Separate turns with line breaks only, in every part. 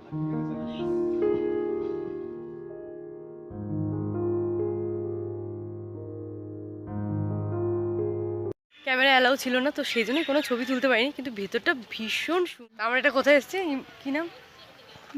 Camera allow ছিল না, তো সেই জন্যই কোনো ছবি তুলতে পারিনি, কিন্তু ভেতরটা ভীষণ সুন্দর। আমরা এটা কোথায় এসেছি, কি নাম,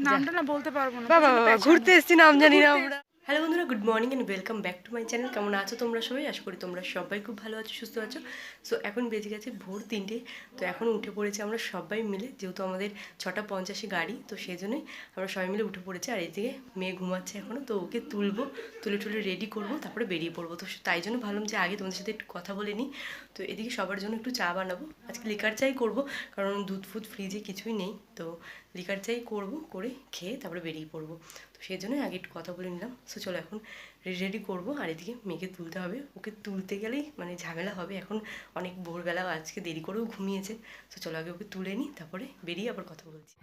নামটা না বলতে পারবো না।
বাবা ঘুরতে এসেছি, নাম জানি না আমরা। হ্যালো বন্ধুরা, good morning and welcome back to my channel. কেমন আছো তোমরা সবাই? আশা করি তোমরা সবাই খুব ভালো আছো, সুস্থ আছো। সো এখন বেজে গেছে ভোর 3টে। তো এখন উঠে পড়েছি আমরা সবাই মিলে, যেহেতু আমাদের 6:50 গাড়ি, তো সেই জন্যই আমরা সবাই মিলে উঠে পড়েছি। আর এইদিকে মেয়ে ঘুমাচ্ছে এখনও, তো ওকে তুলবো, তুলে রেডি করবো, তারপরে বেরিয়ে পড়বো। তো তাই জন্য ভাবলাম যে আগে তোমাদের সাথে একটু কথা বলে নিই। তো এদিকে সবার জন্য একটু চা বানাবো, আজকে লিকার চাই করবো, কারণ দুধ ফুদ ফ্রিজে কিছুই নেই। তো লিকার চাই করবো, করে খেয়ে তারপরে বেরিয়ে পড়বো। তো সেই জন্যই আগে একটু কথা বলে নিলাম। সো চলো এখন রেডি করবো, আর এদিকে মেয়েকে তুলতে হবে। ওকে তুলতে গেলেই মানে ঝামেলা হবে, এখন অনেক ভোরবেলা, আজকে দেরি করেও ঘুমিয়েছে। তো চলো আগে ওকে তুলে নিই, তারপরে বেরিয়ে আবার কথা বলছি।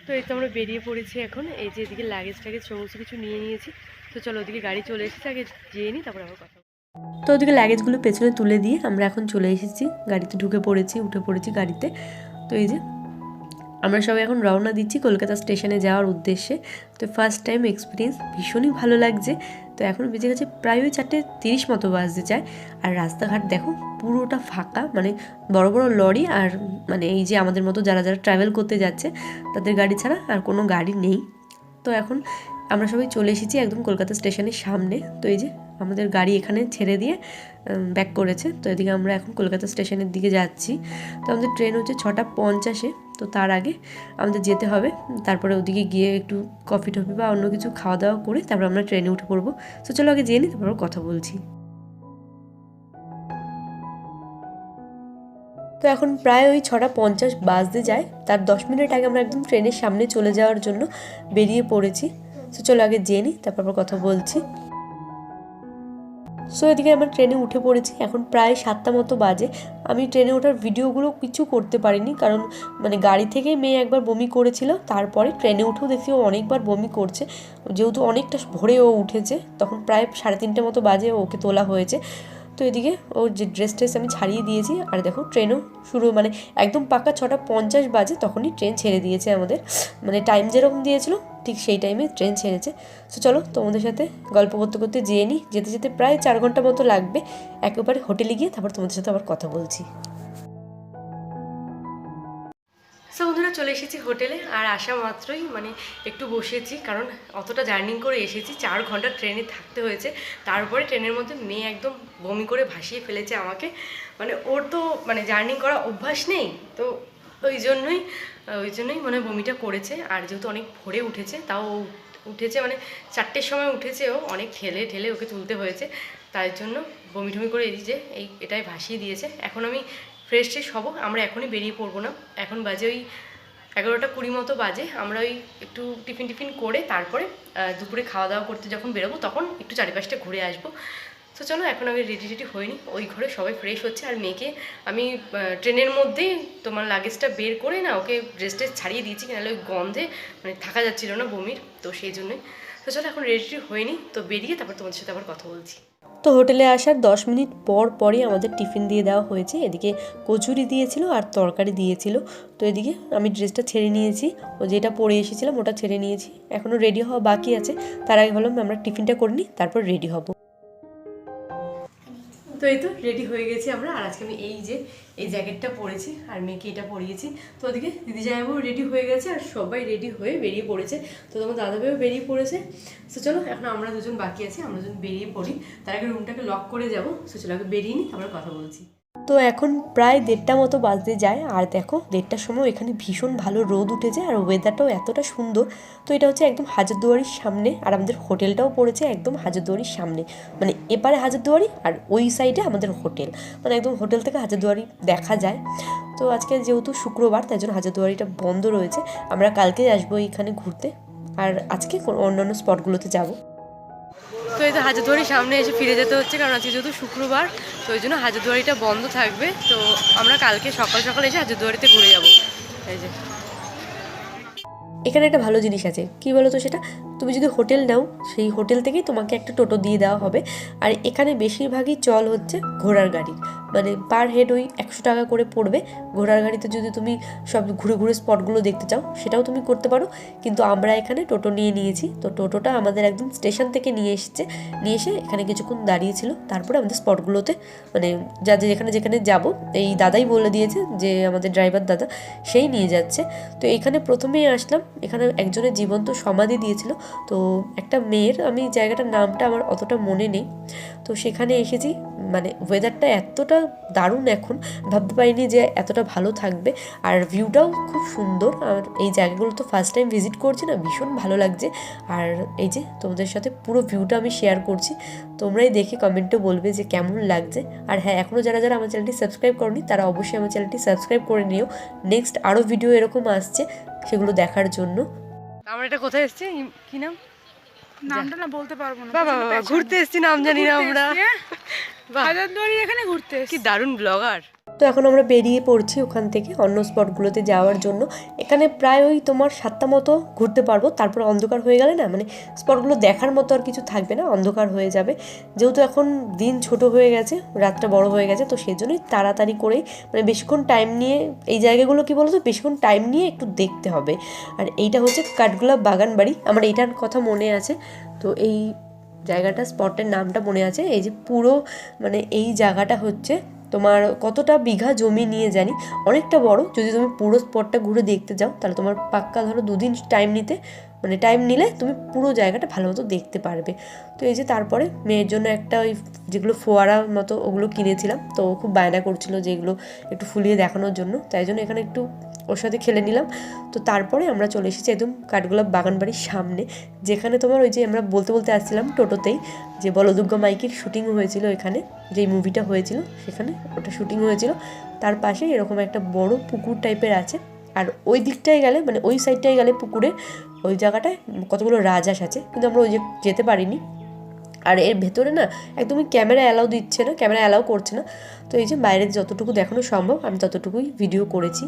তো এই তো আমরা বেরিয়ে পড়েছি এখন। এই যে এদিকে লাগেজ টাগেজ সমস্ত কিছু নিয়ে নিয়েছি। তো চলো ওদিকে গাড়ি চলে এসেছে, আগে যেয়ে নিই, তারপরে আবার কথা। তো ওদিকে লাগেজগুলো পেছনে তুলে দিয়ে আমরা এখন চলে এসেছি, গাড়িতে ঢুকে পড়েছি, উঠে পড়েছি গাড়িতে। তো এই যে আমরা সবাই এখন রওনা দিচ্ছি কলকাতা স্টেশনে যাওয়ার উদ্দেশ্যে। তো ফার্স্ট টাইম এক্সপিরিয়েন্স, ভীষণই ভালো লাগছে। তো এখন বেজে গেছে প্রায় ওই 4:30 মতো বাজতে যায়। আর রাস্তাঘাট দেখো পুরোটা ফাঁকা, মানে বড় বড় লরি আর মানে এই যে আমাদের মতো যারা যারা ট্রাভেল করতে যাচ্ছে তাদের গাড়ি ছাড়া আর কোনো গাড়ি নেই। তো এখন আমরা সবাই চলে এসেছি একদম কলকাতা স্টেশনের সামনে। তো এই যে আমাদের গাড়ি এখানে ছেড়ে দিয়ে ব্যাক করেছে। তো এদিকে আমরা এখন কলকাতা স্টেশনের দিকে যাচ্ছি। তো আমাদের ট্রেন হচ্ছে 6:50। তো তার আগে আমাদের যেতে হবে, তারপরে ওদিকে গিয়ে একটু কফি টফি বা অন্য কিছু খাওয়া দাওয়া করে তারপর আমরা ট্রেনে উঠে পড়বো। তো চলো আগে যেয়ে নিই, তারপর কথা বলছি। তো এখন প্রায় ওই 6:50 বাজতে যায়, তার 10 মিনিট আগে আমরা একদম ট্রেনের সামনে চলে যাওয়ার জন্য বেরিয়ে পড়েছি। তো চলো আগে যেয়ে নিই, তারপর কথা বলছি। সো এদিকে আমরা ট্রেনে উঠে পড়েছি, এখন প্রায় 7টা মতো বাজে। আমি ট্রেনে ওঠার ভিডিওগুলো কিছু করতে পারিনি, কারণ মানে গাড়ি থেকেই মেয়ে একবার বমি করেছিল, তারপরে ট্রেনে উঠেও দেখছি ও অনেকবার বমি করছে। যেহেতু অনেকটা ভোরে ও উঠেছে, তখন প্রায় 3:30 মতো বাজে ওকে তোলা হয়েছে। তো এদিকে ওর যে ড্রেস আমি ছাড়িয়ে দিয়েছি, আর দেখো ট্রেনও শুরু, মানে একদম পাক্কা 6:50 বাজে তখনই ট্রেন ছেড়ে দিয়েছে আমাদের, মানে টাইম যেরকম দিয়েছিল ঠিক সেই টাইমে ট্রেন ছেড়েছে। তো চলো তোমাদের সাথে গল্প করতে করতে যেয়ে নিই, যেতে যেতে প্রায় 4 ঘন্টা মতো লাগবে। একেবারে হোটেলে গিয়ে তারপর তোমাদের সাথে আবার কথা বলছি। সো বন্ধুরা, চলে এসেছি হোটেলে, আর আসা মাত্রই মানে একটু বসেছি, কারণ অতটা জার্নি করে এসেছি, 4 ঘন্টা ট্রেনে থাকতে হয়েছে। তারপরে ট্রেনের মধ্যে মেয়ে একদম বমি করে ভাসিয়ে ফেলেছে আমাকে, মানে ওর তো মানে জার্নি করা অভ্যাস নেই, তো ওই জন্যই মানে বমিটা করেছে। আর যেহেতু অনেক ভোরে উঠেছে, তাও উঠেছে মানে 4টের সময় উঠেছে, ও অনেক ঠেলে ওকে তুলতে হয়েছে, তাই জন্য বমি টমি করে এই যে এটাই ভাসিয়ে দিয়েছে। এখন আমি ফ্রেশ ট্রেশ হবো, আমরা এখনই বেরিয়ে পড়বো না। এখন বাজে ওই 11:20 মতো বাজে। আমরা ওই একটু টিফিন করে তারপরে দুপুরে খাওয়া দাওয়া করতে যখন বেরোবো, তখন একটু চারিপাশটা ঘুরে আসবো। তো চলো এখন আমি রেডি হইনি, ওই ঘরে সবাই ফ্রেশ হচ্ছে। আর মেয়েকে আমি ট্রেনের মধ্যেই তোমার লাগেজটা বের করে না ওকে ড্রেস ছাড়িয়ে দিয়েছি, নাহলে ওই গন্ধে মানে থাকা যাচ্ছিলো না বমির, তো সেই জন্যই। তো চলো এখন রেডি হইনি, তো বেরিয়ে তারপর তোমাদের সাথে আবার কথা বলছি। তো হোটেলে আসার 10 মিনিট পরই আমাদের টিফিন দিয়ে দেওয়া হয়েছে। এদিকে কচুরি দিয়েছিল আর তরকারি দিয়েছিল। তো এদিকে আমি ড্রেসটা ছেড়ে নিয়েছি, ও যেটা পরে এসেছিলাম ওটা ছেড়ে নিয়েছি, এখনও রেডি হওয়া বাকি আছে। তার আগে ভাবলাম আমরা টিফিনটা করে নিই, তারপর রেডি হব। তো এই তো রেডি হয়ে গেছি আমরা। আর আজকে আমি এই জ্যাকেটটা পরেছি আর মেয়েকে এটা পরিয়েছি। তো ওদিকে দিদি জামাইবাবু রেডি হয়ে গেছে, আর সবাই রেডি হয়ে বেরিয়ে পড়েছে। তো তোমার দাদাভাইও বেরিয়ে পড়েছে। তো চলো এখন আমরা দুজন বাকি আছি, আমরা দুজন বেরিয়ে পড়ি। তার আগে রুমটাকে লক করে যাবো। তো চলো আগে বেরিয়ে নিই, আমরা কথা বলছি। তো এখন প্রায় 1:30 মতো বাজতে যায়, আর দেখো 1:30টার সময় এখানে ভীষণ ভালো রোদ উঠেছে, আর ওয়েদারটাও এতটা সুন্দর। তো এটা হচ্ছে একদম হাজারদুয়ারির সামনে, আর আমাদের হোটেলটাও পড়েছে একদম হাজারদুয়ারির সামনে, মানে এপারে হাজারদুয়ারি আর ওই সাইডে আমাদের হোটেল, মানে একদম হোটেল থেকে হাজারদুয়ারি দেখা যায়। তো আজকে যেহেতু শুক্রবার, তাই জন্য হাজারদুয়ারিটা বন্ধ রয়েছে। আমরা কালকে আসবো এইখানে ঘুরতে, আর আজকে অন্যান্য স্পটগুলোতে যাবো। তো এই তো হাজারদুয়ারির সামনে এসে ফিরে যেতে হচ্ছে, কারণ আজকে যেহেতু শুক্রবার, তো ওই জন্য হাজারদুয়ারিটা বন্ধ থাকবে। তো আমরা কালকে সকাল সকাল এসে হাজারদুয়ারিতে ঘুরে যাবো। এই যে এখানে একটা ভালো জিনিস আছে, কি বলো তো সেটা, তুমি যদি হোটেল নাও সেই হোটেল থেকেই তোমাকে একটা টোটো দিয়ে দেওয়া হবে। আর এখানে বেশিরভাগই চল হচ্ছে ঘোড়ার গাড়ি, মানে পার হেড ওই 100 টাকা করে পড়বে। ঘোড়ার গাড়িতে যদি তুমি সব ঘুরে ঘুরে স্পটগুলো দেখতে চাও সেটাও তুমি করতে পারো, কিন্তু আমরা এখানে টোটো নিয়েছি। তো টোটোটা আমাদের একদম স্টেশন থেকে নিয়ে এসে এখানে কিছুক্ষণ দাঁড়িয়েছিল, তারপরে আমাদের স্পটগুলোতে মানে যেখানে যেখানে যাব এই দাদাই বলে দিয়েছে, যে আমাদের ড্রাইভার দাদা সেই নিয়ে যাচ্ছে। তো এখানে প্রথমেই আসলাম, এখানে একজনের জীবন্ত সমাধি দিয়েছিল। তো একটা মেয়ের, আমি জায়গাটার নামটা আমার অতটা মনে নেই। তো সেখানে এসেছি, মানে ওয়েদারটা এতটা দারুণ, এখন ভাবতে পারিনি যে এতটা ভালো থাকবে। আর ভিউটাও খুব সুন্দর। আর এই জায়গাগুলো তো ফার্স্ট টাইম ভিজিট করছি না, ভীষণ ভালো লাগছে। আর এই যে তোমাদের সাথে পুরো ভিউটা আমি শেয়ার করছি, তোমরাই দেখে কমেন্টে বলবে যে কেমন লাগছে। আর হ্যাঁ, এখনও যারা যারা আমার চ্যানেলটি সাবস্ক্রাইব করনি তারা অবশ্যই আমার চ্যানেলটি সাবস্ক্রাইব করে নিও। নেক্সট আরও ভিডিও এরকম আসছে সেগুলো দেখার জন্য। আমরা এটা কোথায় এসেছি, কি নাম?
নামটা না বলতে পারবো না।
বাবা বাবা, ঘুরতে এসেছি, নাম জানি না আমরা।
হাজারদুয়ারির এখানে ঘুরতে এসেছি।
কি দারুণ ব্লগার। তো এখন আমরা বেরিয়ে পড়ছি ওখান থেকে অন্য স্পটগুলোতে যাওয়ার জন্য। এখানে প্রায় ওই তোমার 7টা মতো ঘুরতে পারবো, তারপর অন্ধকার হয়ে গেলে না, মানে স্পটগুলো দেখার মতো আর কিছু থাকবে না, অন্ধকার হয়ে যাবে। যেহেতু এখন দিন ছোট হয়ে গেছে, রাতটা বড় হয়ে গেছে, তো সেজন্যই তাড়াতাড়ি করেই মানে বেশিক্ষণ টাইম নিয়ে এই জায়গাগুলো কি বলতো, বেশিক্ষণ টাইম নিয়ে একটু দেখতে হবে। আর এইটা হচ্ছে কাঠগোলাপ বাগান বাড়ি, আমার এইটার কথা মনে আছে। তো এই জায়গাটা, স্পটের নামটা মনে আছে। এই যে পুরো মানে এই জায়গাটা হচ্ছে তোমার কতটা বিঘা জমি নিয়ে জানি, অনেকটা বড়। যদি তুমি পুরো স্পটটা ঘুরে দেখতে যাও তাহলে তোমার পাক্কা ধরো 2 দিন টাইম নিলে তুমি পুরো জায়গাটা ভালো মতো দেখতে পারবে। তো এই যে তারপরে মেয়ের জন্য একটা ওই যেগুলো ফোয়ারা মতো ওগুলো কিনেছিলাম, তো ও খুব বায়না করছিল যে এগুলো একটু ফুলিয়ে দেখানোর জন্য, তাই জন্য এখানে একটু ওর সাথে খেলে নিলাম। তো তারপরে আমরা চলে এসেছি একদম কাঠগোলাপ বাগান বাড়ির সামনে, যেখানে তোমার ওই যে আমরা বলতে আসছিলাম টোটোতেই, যে বলদুর্গা মাইকির শুটিং হয়েছিল এখানে, যেই মুভিটা হয়েছিল সেখানে ওটা শুটিং হয়েছিল। তার পাশে এরকম একটা বড় পুকুর টাইপের আছে। আর ওই দিকটায় গেলে, মানে ওই সাইডটায় গেলে পুকুরে ওই জায়গাটায় কতগুলো রাজহাঁস আছে, কিন্তু আমরা ওই যে যেতে পারিনি। আর এর ভেতরে না একদমই ক্যামেরা অ্যালাউ করছে না। তো এই যে বাইরে যতটুকু দেখানো সম্ভব আমি ততটুকুই ভিডিও করেছি।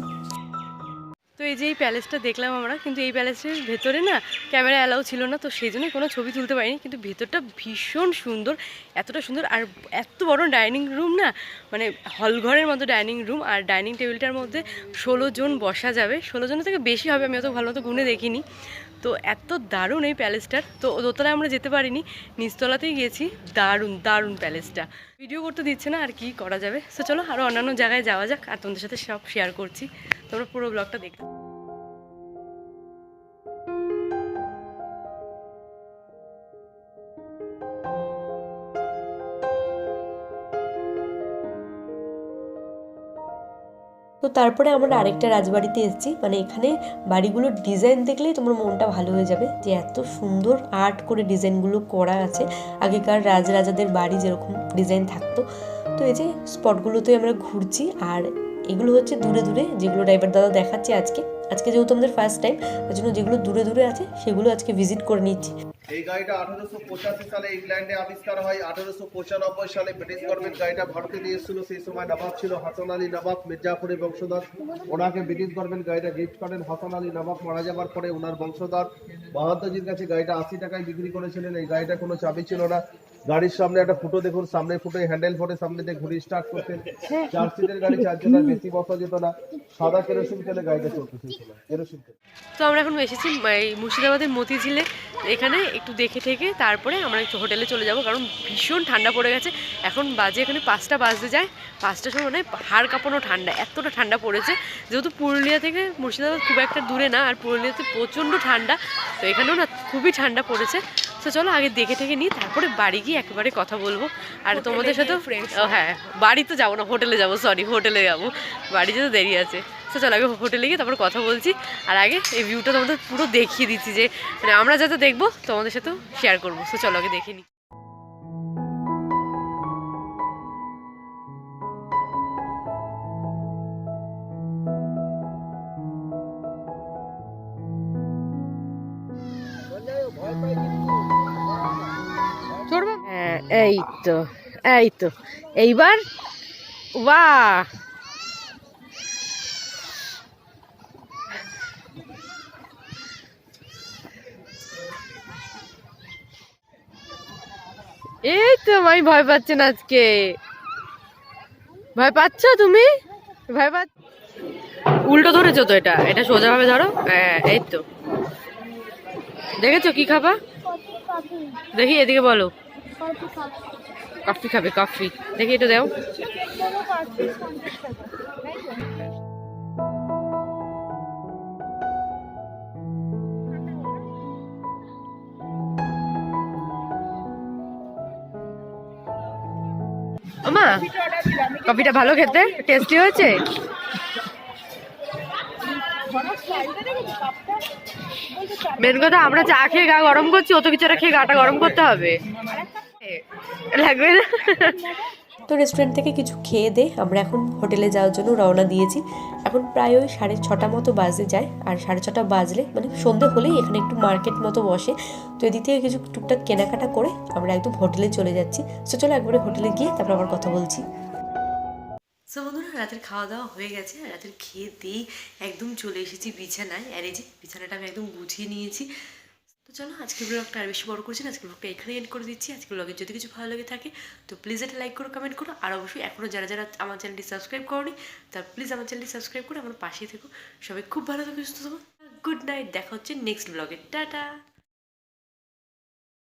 তো এই যে এই প্যালেসটা দেখলাম আমরা, কিন্তু এই প্যালেসের ভেতরে না ক্যামেরা অ্যালাউ ছিল না, তো সেই জন্য কোনো ছবি তুলতে পারিনি। কিন্তু ভেতরটা ভীষণ সুন্দর, এতটা সুন্দর। আর এত বড় ডাইনিং রুম না, মানে হল ঘরের মতো ডাইনিং রুম। আর ডাইনিং টেবিলটার মধ্যে 16 জন বসা যাবে, 16 জনের থেকে বেশি হবে, আমি অত ভালো মতো গুনে দেখিনি। তো এত দারুণ এই প্যালেসটার। তো দোতলায় আমরা যেতে পারিনি, নিচতলাতেই গেছি। দারুণ দারুণ প্যালেসটা। ভিডিও করতে দিচ্ছে না, আর কি করা যাবে। তো চলো আরও অন্যান্য জায়গায় যাওয়া যাক, আর তোমাদের সাথে সব শেয়ার করছি, তোমরা পুরো ব্লগটা দেখতে। তো তারপরে আমরা আরেকটা রাজবাড়িতে এসেছি, মানে এখানে বাড়িগুলোর ডিজাইন দেখলেই তোমার মনটা ভালো হয়ে যাবে, যে এত সুন্দর আর্ট করে ডিজাইনগুলো করা আছে। আগেকার রাজরাজাদের বাড়ি যেরকম ডিজাইন থাকতো। তো এই যে স্পটগুলোতে আমরা ঘুরছি, আর এগুলো হচ্ছে দূরে দূরে যেগুলো ড্রাইভার দাদা দেখাচ্ছে আজকে যেহেতু আমাদের ফার্স্ট টাইম, তার জন্য যেগুলো দূরে দূরে আছে সেগুলো আজকে ভিজিট করে নিচ্ছি।
এই গাড়িটা 1885 সালে ইংল্যান্ডে আবিষ্কার হয়। 1895 সালে ব্রিটিশ গভর্নমেন্ট গাড়িটা ভারতে নিয়ে এসেছিল। সেই সময় নবাব ছিল হাসান আলী নবাব, মির্জাপুরের বংশধর। ওনাকে ব্রিটিশ গভর্নমেন্ট গাড়িটা গিফট করেন। হাসান আলী নবাব মারা যাওয়ার পরে ওনার বংশধর বাহাদুরজির কাছে গাড়িটা 80 টাকায় বিক্রি করেছিলেন। এই গাড়িটা কোনো চাবি ছিল না। গাড়ির সামনে একটা ফুটো দেখুন, সামনে ফুটোয় হ্যান্ডেল ফোটে, সামনে দিয়ে ঘুরি স্টার্ট করতেন। 4 সিটের গাড়ি, 4 জনের বেশি বসা যেত না। সাদা কেরোসিন তেলে গাড়িটা চলতে ছিল, কেরোসিন তেল।
তো আমরা এখন এসেছি এই মুর্শিদাবাদের মতিঝিলে, এখানে একটু দেখে ঠেকে তারপরে আমরা একটু হোটেলে চলে যাব, কারণ ভীষণ ঠান্ডা পড়ে গেছে। এখন বাজে এখানে 5টা বাজতে যায়, 5টার সময় মানে হাড় কাঁপানো ঠান্ডা, এতটা ঠান্ডা পড়েছে। যেহেতু পুরুলিয়া থেকে মুর্শিদাবাদ খুব একটা দূরে না, আর পুরুলিয়াতে প্রচণ্ড ঠান্ডা, তো এখানেও না খুবই ঠান্ডা পড়েছে। তো চলো আগে দেখে ঠেকে নিই, তারপরে বাড়ি গিয়ে একেবারে কথা বলবো। আর তোমাদের সাথেও হ্যাঁ, বাড়ি তো যাবো না, হোটেলে যাবো, হোটেলে যাবো, বাড়ি যেতে দেরি আছে। তো চলো আগে হোটেলে গিয়ে তারপর কথা বলছি। আর আগে এই ভিউটা তোমাদের পুরো দেখিয়ে দিচ্ছি, যে মানে আমরা যাতে দেখবো তোমাদের সাথেও শেয়ার করবো। তো চলো আগে দেখে নিই। হ্যাঁ, এই তো এইবার বাহ, এই তো আমি ভয় পাচ্ছে না আজকে। ভয় পাচ্ছ তুমি? ভয় পাচ্ছ? উল্টো ধরেছো তো, এটা এটা সোজা ভাবে ধরো। হ্যাঁ এই তো, দেখেছো কি খাবা? দেখি এদিকে বলো। কফি খাবে, কফি। দেখি এটা দাও। ওমা, কফিটা ভালো খেতে, টেস্টি হয়েছে। মেন কথা আমরা চা খেয়ে গা গরম করছি, ও তো কিছু একটা খেয়ে গাটা গরম করতে হবে, লাগবে না? তো রেস্টুরেন্ট থেকে কিছু খেয়ে দে আমরা এখন হোটেলে যাওয়ার জন্য রওনা দিয়েছি। এখন প্রায় ওই 6:30 মতো বাজে যায়, আর 6:30 বাজলে মানে সন্ধে হলেই এখানে একটু মার্কেট মতো বসে। তো এদিক থেকে কিছু টুকটাক কেনাকাটা করে আমরা একদম হোটেলে চলে যাচ্ছি। তো চলো একবারে হোটেলে গিয়ে তারপর আবার কথা বলছি। সো বন্ধুরা, রাতের খাওয়া দাওয়া হয়ে গেছে, রাতের খেয়ে দিয়েই একদম চলে এসেছি বিছানায়। আর এই যে বিছানাটা আমি একদম গুছিয়ে নিয়েছি। তো চলো আজকের ব্লগটা আর বেশি বড় করছি না, আজকের ব্লগটা এখানে এন্ড করে দিচ্ছি। আজকের ব্লগে যদি কিছু ভালো লাগে থাকে তো প্লিজ একটা লাইক করো, কমেন্ট করো, আর অবশ্যই এখনও যারা যারা আমার চ্যানেলটি সাবস্ক্রাইব করোনি তার প্লিজ আমার চ্যানেলটি সাবস্ক্রাইব করে আমার পাশেই থেকো। সবাই খুব ভালো থাকো, সুস্থ থাকো। গুড নাইট, দেখা হচ্ছে নেক্সট ব্লগে। টাটা।